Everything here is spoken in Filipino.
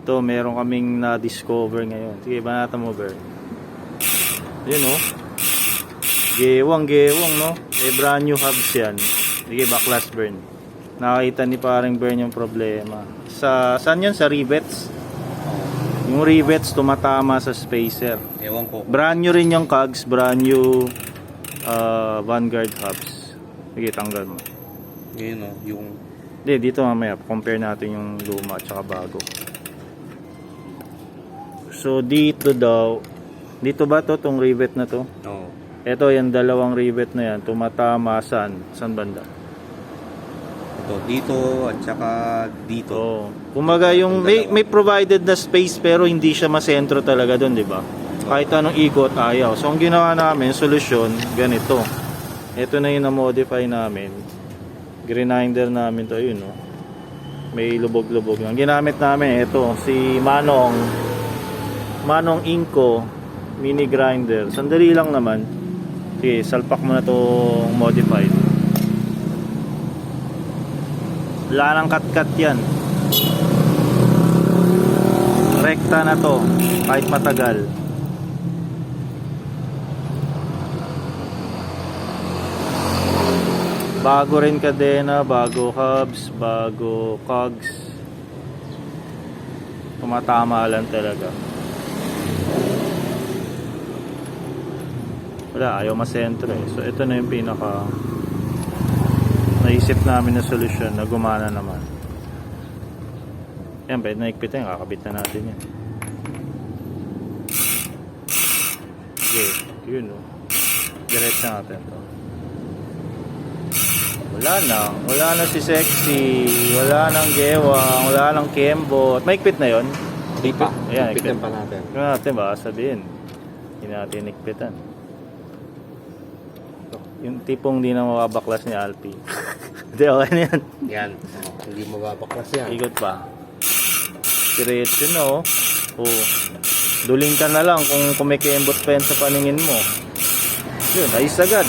Ito, meron kaming na-discover ngayon. Sige, banatan mo, Ber. Yun, oh. Gewang, no? Brand new hubs yan. Sige, backlash burn. Nakakita ni paring Bern yung problema. Saan yun? Sa rivets? Yung rivets tumatama sa spacer. Ewan ko. Brand new rin yung cogs. Brand new Vanguard hubs. Sige, tanggal mo. Ngayon o, yung... Hindi, dito mamaya. Compare natin yung luma at saka bago. So, dito daw. Dito ba to? Tong rivet na to? Oo. Ito, yung dalawang rivet na yan. Tumatama saan? Saan banda? Ito, dito at saka dito. Oh. Kumaga yung may provided na space pero hindi siya masentro talaga doon, 'di ba? Kahit anong ikot ayaw. So ang ginawa namin, solusyon ganito. Ito na yung na-modify namin. Grinder namin 'to, yun, no. May lubog-lubog. Ang ginamit namin ito, si Manong Inco mini grinder. Sandali lang naman. Sige, salpak mo na 'tong modified. Wala nang cut-cut yan. Rekta na to kahit matagal. Bago rin kadena, bago hubs, bago cogs. Tumatama lang talaga. Wala, ayaw masentro eh. So ito na yung pinaka naisip namin na solusyon na gumana naman. Yan, pwede naikpit yan, kakabit na natin yan. Okay, yun o. Diretso natin to. Wala na si Sexy, wala nang gewang, wala nang kembot. Maikpit na yun? Di pa. Ayan, Ikpitin pa natin. Kaya natin ba, sabihin. Hindi natin ikpitan. Yung tipong hindi na mababaklas ni Alpi. Hindi, okay na yan. Yan. Hindi mababaklas yan. Ikot pa. Diretso na, oh. Oh. Duling ka na lang kung kumikembot pa yan sa paningin mo. Yun, ayos agad.